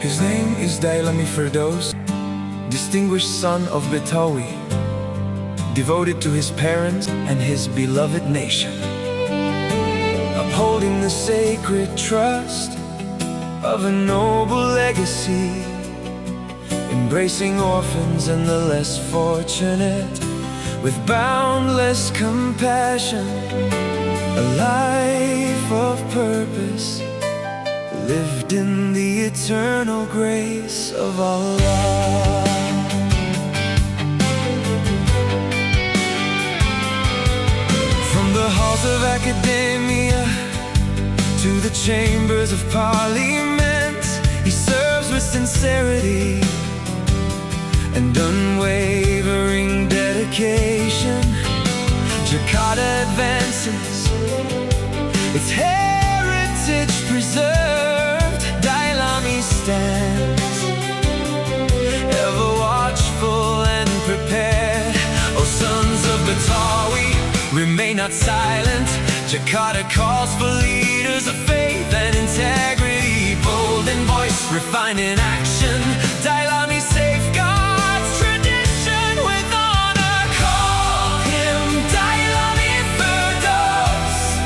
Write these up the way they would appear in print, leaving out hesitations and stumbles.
His name is Dailami Firdaus, distinguished son of Betawi, devoted to his parents and his beloved nation, upholding the sacred trust of a noble legacy, embracing orphans and the less fortunate with boundless compassion. A life of purpose lived in the eternal grace of Allah. From the halls of academia to the chambers of parliament, he serves with sincerity and unwavering dedication. Jakarta advances, its heritage preserved. Dailami stands, ever watchful and prepared. O sons of Betawi, remain not silent. Jakarta calls for leaders of faith and integrity, bold in voice, refined in action. Dailami safeguards tradition with honor. Call him Dailami Firdaus,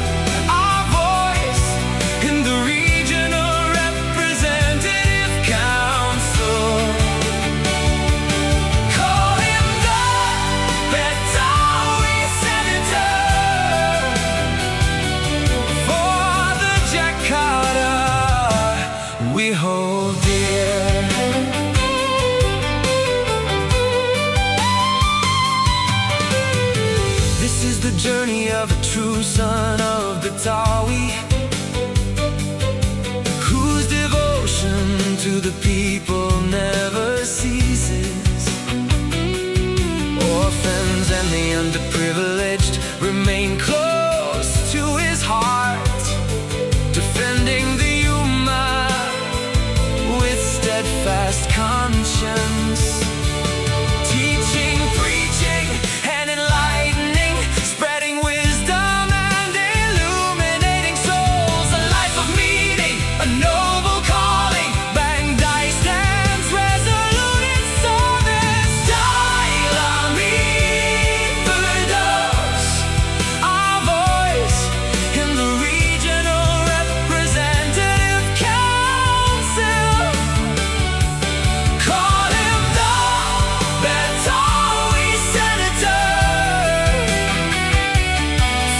our voice in the regional representative council. Call him the Betawi senator for the Jakarta we hold dear. This is the journey of a true son of Betawi, whose devotion to the people never ceases. Orphans and the underprivileged remain close to his heart, defending the Ummah with steadfast conscience, teaching, preaching, and enlightening, spreading wisdom and illuminating souls. A life of meaning, a noble calling. Bangdai stands resolute in service. Dailami Firdaus, our voice in the regional representative council. Call him the Betawi senator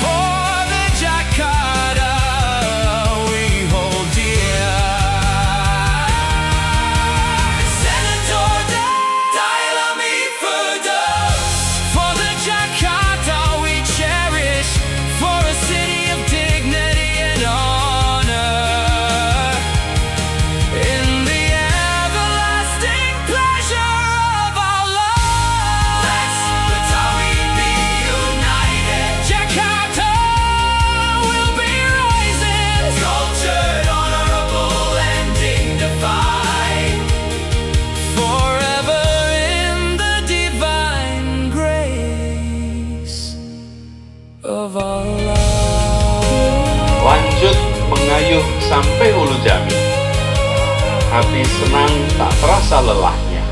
for the Jakarta we hold dear. Senator Dailami Firdaus, for the Jakarta we cherish, for a city of dignity and honor, in the everlasting pleasure of Allah. Let's Betawi be united. Jakarta will be rising, cultured, honorable, and dignified, forever in the divine grace of Allah. Lanjut mengayuh sampai Hulu Jami. Hati senang tak terasa lelahnya.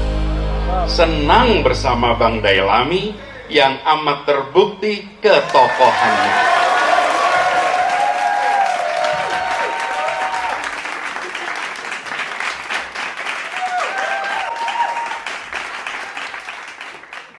Senang bersama Bang Dailami yang amat terbukti ketokohannya.